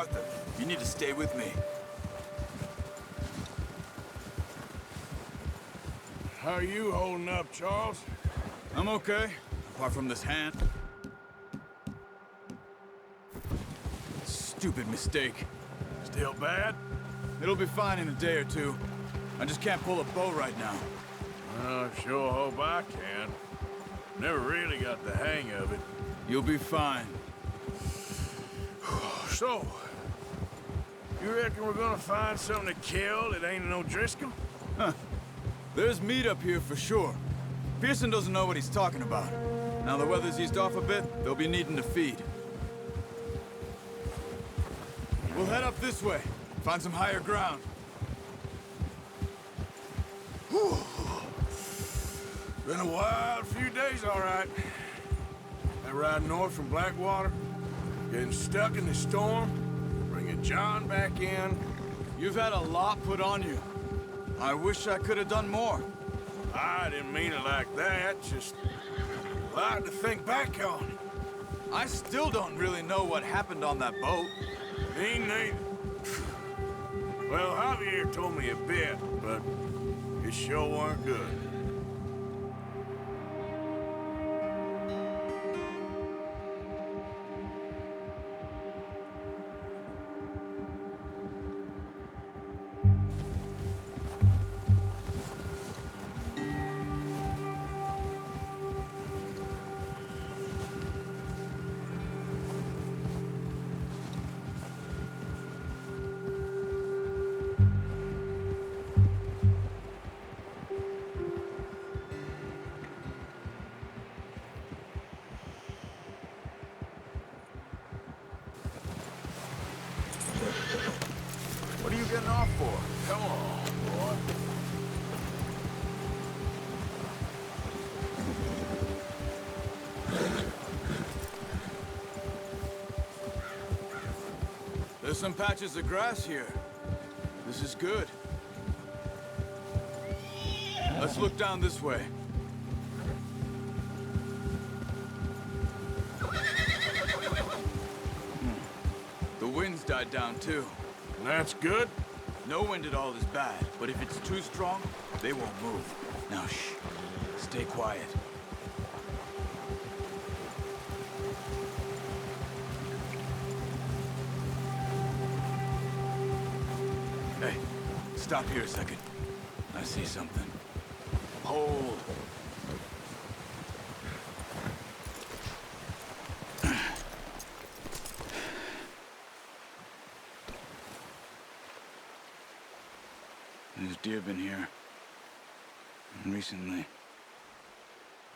Arthur, you need to stay with me. How are you holding up, Charles? I'm okay, apart from this hand. Stupid mistake. Still bad? It'll be fine in a day or two. I just can't pull a bow right now. I sure hope I can. Never really got the hang of it. You'll be fine. So, you reckon we're gonna find something to kill that ain't no Driscoll? Huh. There's meat up here for sure. Pearson doesn't know what he's talking about. Now the weather's eased off a bit, they'll be needing to feed. We'll head up this way, find some higher ground. Whew. Been a wild few days, all right. That ride north from Blackwater, getting stuck in the storm, bringing John back in. You've had a lot put on you. I wish I could have done more. I didn't mean it like that, just a lot to think back on. I still don't really know what happened on that boat. Me neither. Well, Javier told me a bit, but it sure weren't good. What are you getting off for? Come on, boy. There's some patches of grass here. This is good. Let's look down this way. The wind's died down too. That's good. No wind at all is bad, but if it's too strong, they won't move. Now shh, stay quiet. Hey, stop here a second. I see something. Hold. There's deer been here. Recently.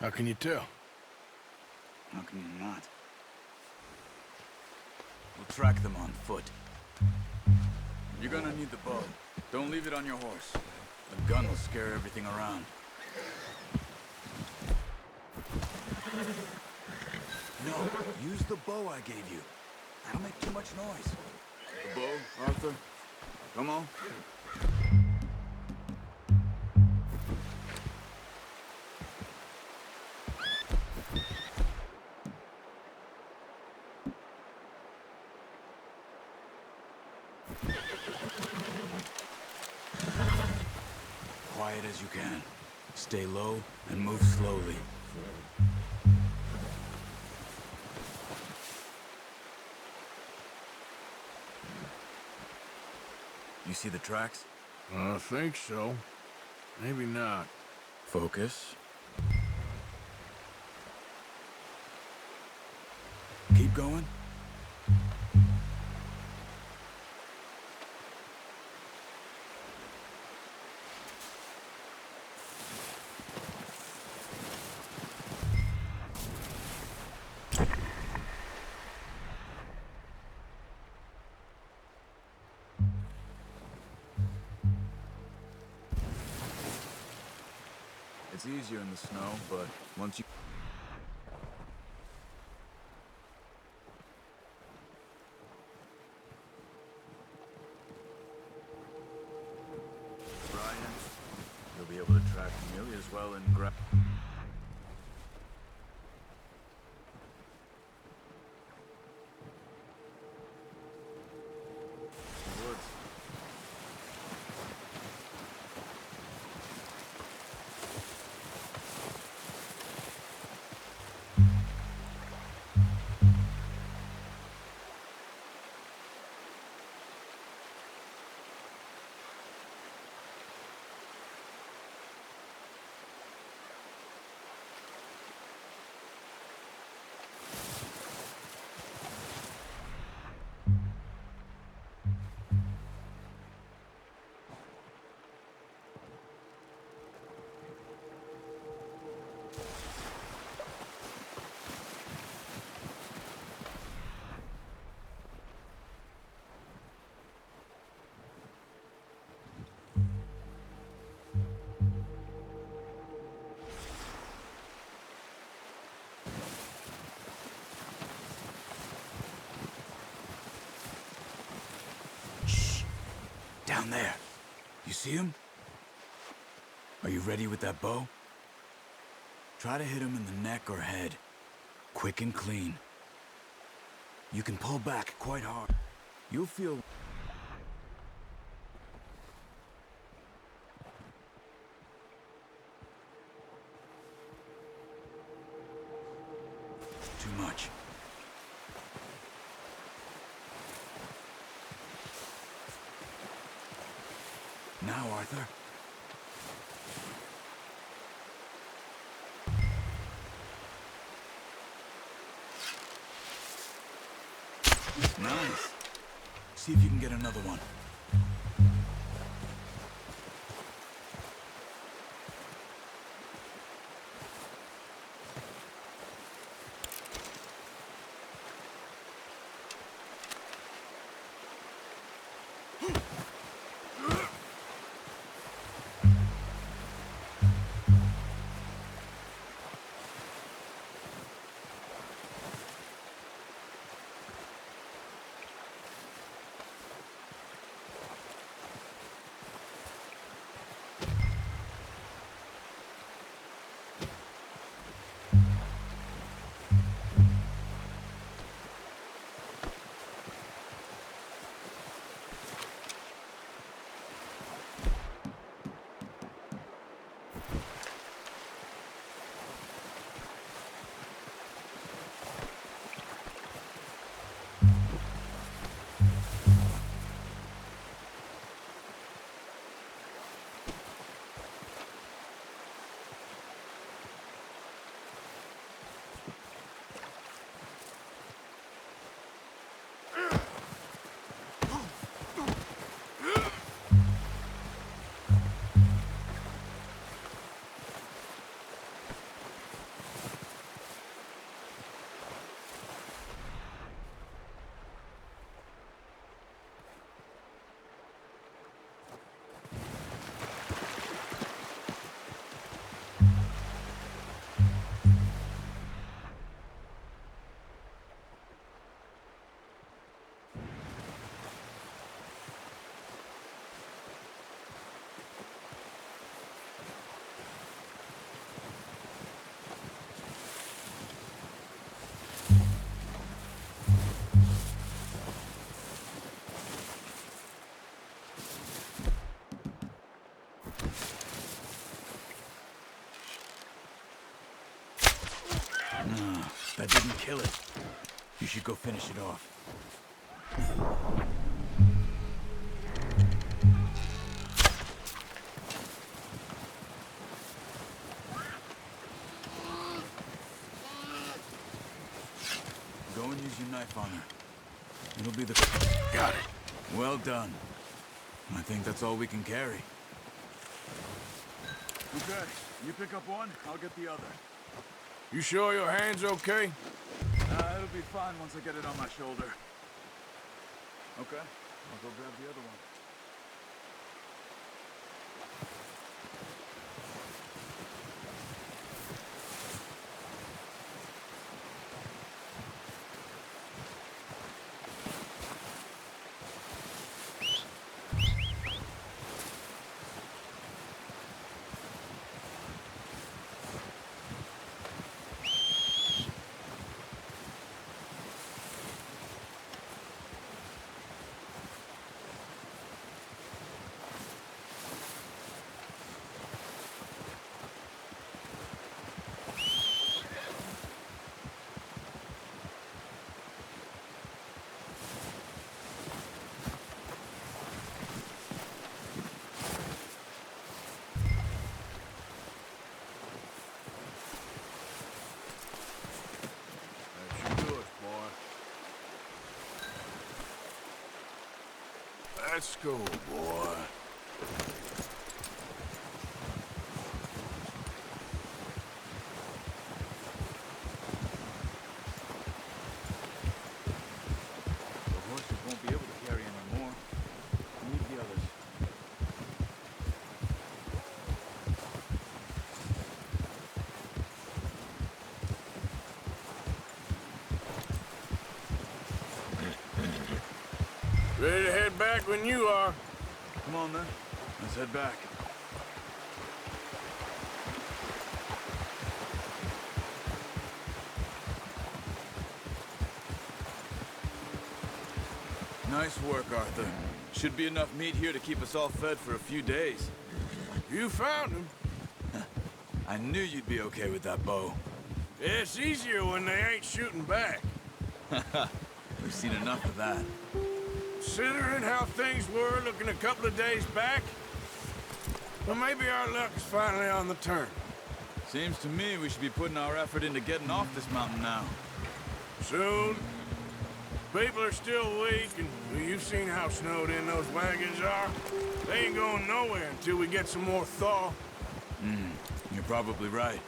How can you tell? How can you not? We'll track them on foot. You're gonna need the bow. Don't leave it on your horse. A gun will scare everything around. No, use the bow I gave you. That'll make too much noise. The bow, Arthur? Come on. Quiet as you can. Stay low and move slowly. You see the tracks? I think so. Maybe not. Focus. Keep going. It's easier in the snow, but once you... Brian, you'll be able to track nearly as well in ground. see him? Are you ready with that bow? Try to hit him in the neck or head. Quick and clean. You can pull back quite hard. You'll feel... too much. Now, Arthur. Nice. See if you can get another one. No, that didn't kill it. You should go finish it off. Go and use your knife on her. It'll be the... Got it. Well done. I think that's all we can carry. Okay, you pick up one, I'll get the other. You sure your hand's okay? It'll be fine once I get it on my shoulder. Okay, I'll go grab the other one. Let's go, boy. The horses won't be able to carry any more. Need the others. Ready to head back when you are. Come on, then. Let's head back. Nice work, Arthur. Should be enough meat here to keep us all fed for a few days. You found him. I knew you'd be okay with that bow. It's easier when they ain't shooting back. We've seen enough of that. Considering how things were looking a couple of days back, well, maybe our luck is finally on the turn. Seems to me we should be putting our effort into getting off this mountain now. Soon. People are still weak, and you've seen how snowed in those wagons are. They ain't going nowhere until we get some more thaw. You're probably right.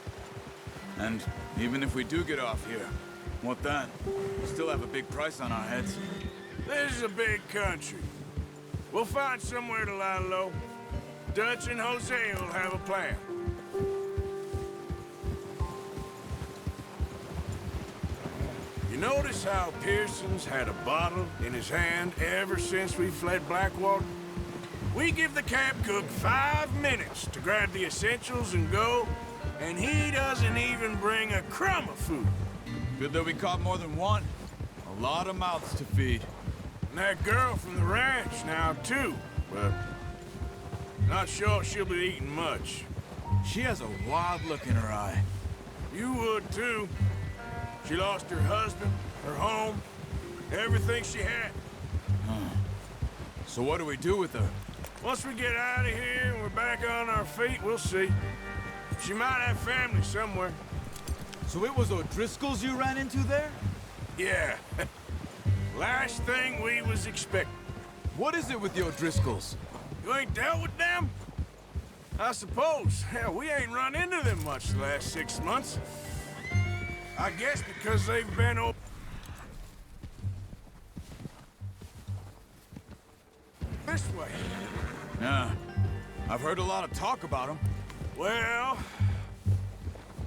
And even if we do get off here, what then? We still have a big price on our heads. This is a big country. We'll find somewhere to lie low. Dutch and Jose will have a plan. You notice how Pearson's had a bottle in his hand ever since we fled Blackwater? We give the camp cook 5 minutes to grab the essentials and go, and he doesn't even bring a crumb of food. Good that we caught more than one. A lot of mouths to feed. And that girl from the ranch now, too, but not sure she'll be eating much. She has a wild look in her eye. You would, too. She lost her husband, her home, everything she had. So what do we do with her? Once we get out of here and we're back on our feet, we'll see. She might have family somewhere. So it was O'Driscoll's you ran into there? Yeah. Last thing we was expecting. What is it with the O'Driscolls? You ain't dealt with them? I suppose. Hell, we ain't run into them much the last 6 months. I guess because they've been this way. Yeah. I've heard a lot of talk about them. Well,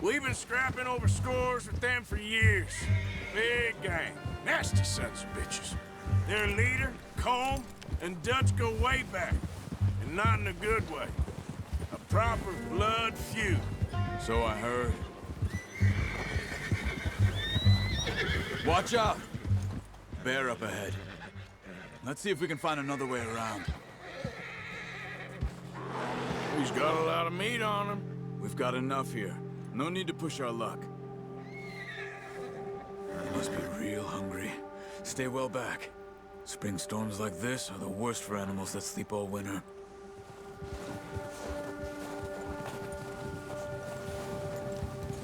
we've been scrapping over scores with them for years. Big gang. Nasty sons of bitches. Their leader, Combe, and Dutch go way back. And not in a good way. A proper blood feud. So I heard. Watch out! Bear up ahead. Let's see if we can find another way around. He's got a lot of meat on him. We've got enough here. No need to push our luck. You must be real hungry. Stay well back. Spring storms like this are the worst for animals that sleep all winter.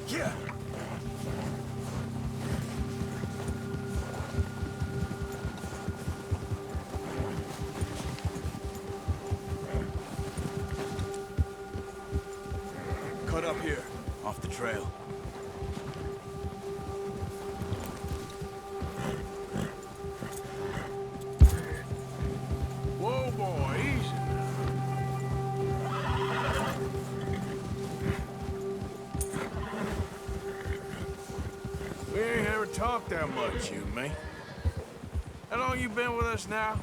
Yeah! Cut up here, off the trail. Whoa, boy, easy. We ain't ever talked that much, you and me. How long you been with us now?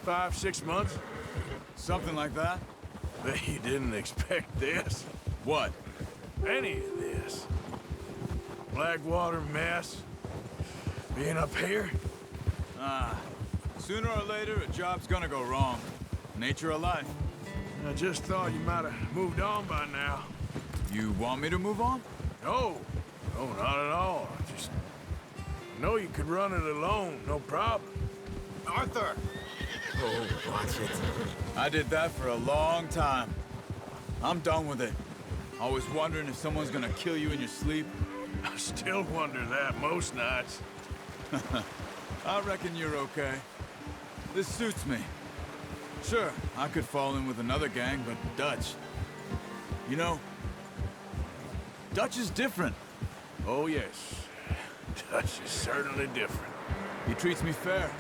5, 6 months? Something like that? Bet you didn't expect this. What? Any of this. Blackwater mess. Being up here. Sooner or later, a job's gonna go wrong. Nature of life. I just thought you might have moved on by now. You want me to move on? No. No, not at all. I just know you could run it alone, no problem. Arthur! Oh, watch it. I did that for a long time. I'm done with it. Always wondering if someone's gonna kill you in your sleep. I still wonder that most nights. I reckon you're okay. This suits me. Sure, I could fall in with another gang, but Dutch... You know, Dutch is different. Oh, yes. Dutch is certainly different. He treats me fair.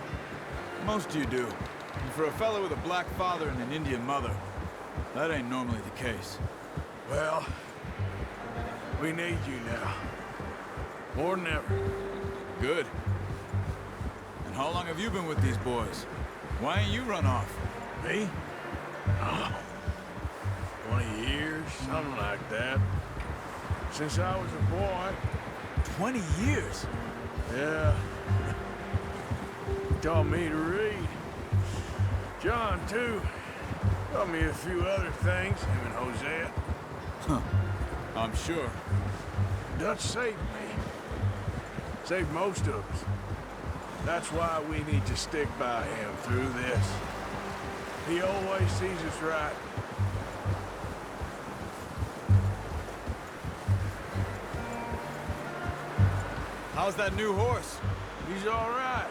Most you do. And for a fellow with a black father and an Indian mother, that ain't normally the case. Well, we need you now. More than ever. Good. And how long have you been with these boys? Why ain't you run off? Me? Oh, 20 years, something like that. Since I was a boy. 20 years? Yeah. He taught me to read. John, too. Taught me a few other things, him and Hosea. Huh. I'm sure. Dutch saved me. Saved most of us. That's why we need to stick by him through this. He always sees us right. How's that new horse? He's all right.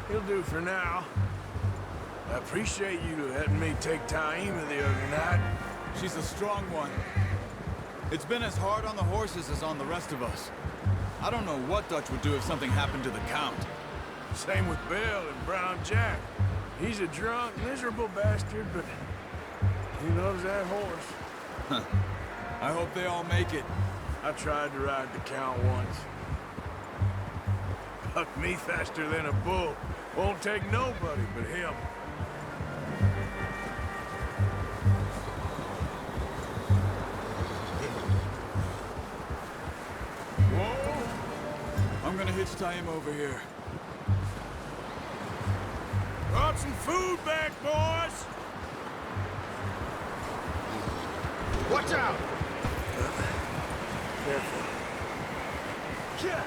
He'll do for now. I appreciate you letting me take Taima the other night. She's a strong one. It's been as hard on the horses as on the rest of us. I don't know what Dutch would do if something happened to the Count. Same with Bill and Brown Jack. He's a drunk, miserable bastard, but he loves that horse. Huh. I hope they all make it. I tried to ride the Count once. Bucked me faster than a bull. Won't take nobody but him. Whoa! I'm gonna hitch him over here. Brought some food back, boys! Watch out! Careful. Yeah.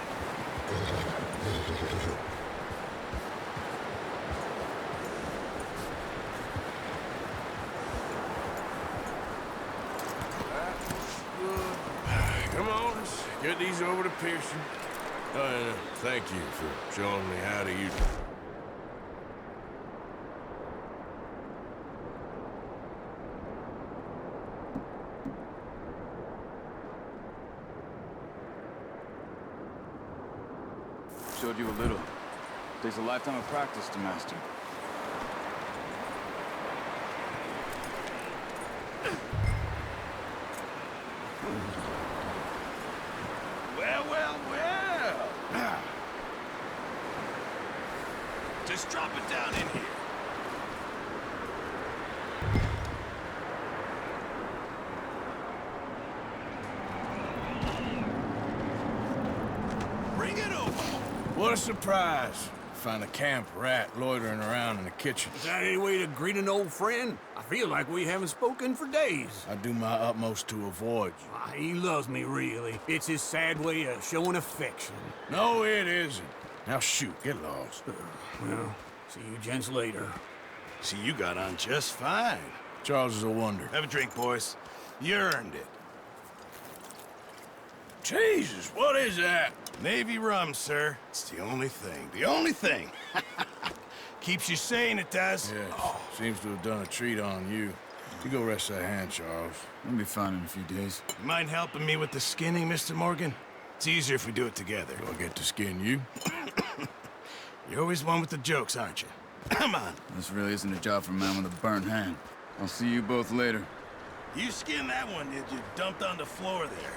Come on, let's get these over to Pearson. Thank you for showing me how to use it. Showed you a little. Takes a lifetime of practice to master. Well, well, well. Just drop it down in here. Bring it over. What a surprise. Find a camp rat loitering around in the kitchen. Is that any way to greet an old friend? I feel like we haven't spoken for days. I do my utmost to avoid you. He loves me, really. It's his sad way of showing affection. No, it isn't. Now shoot, get lost. Well, see you gents later. See, you got on just fine. Charles is a wonder. Have a drink, boys. You earned it. Jesus, what is that? Navy rum, sir. It's the only thing. The only thing. Keeps you sane, it does. Yes, seems to have done a treat on you. You go rest that hand, Charles. I'll be fine in a few days. You mind helping me with the skinning, Mr. Morgan? It's easier if we do it together. Do I get to skin you? You're always one with the jokes, aren't you? Come on. This really isn't a job for a man with a burnt hand. I'll see you both later. You skinned that one, did you? Dumped on the floor there.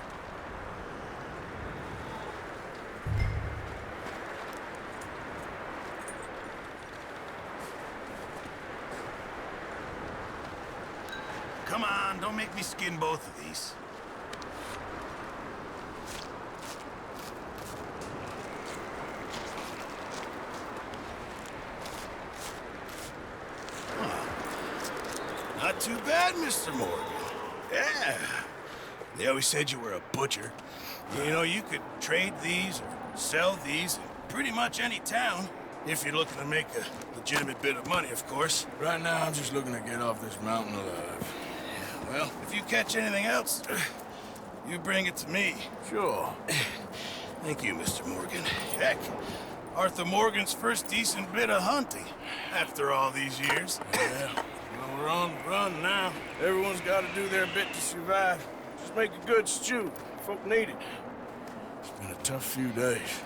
Come on, don't make me skin both of these. Not too bad, Mr. Morgan. Yeah. They always said you were a butcher. You know, you could trade these or sell these in pretty much any town. If you're looking to make a legitimate bit of money, of course. Right now, I'm just looking to get off this mountain alive. Well, if you catch anything else, you bring it to me. Sure. Thank you, Mr. Morgan. Heck, Arthur Morgan's first decent bit of hunting after all these years. Yeah. Well, we're on the run now. Everyone's got to do their bit to survive. Just make a good stew. Folk need it. It's been a tough few days.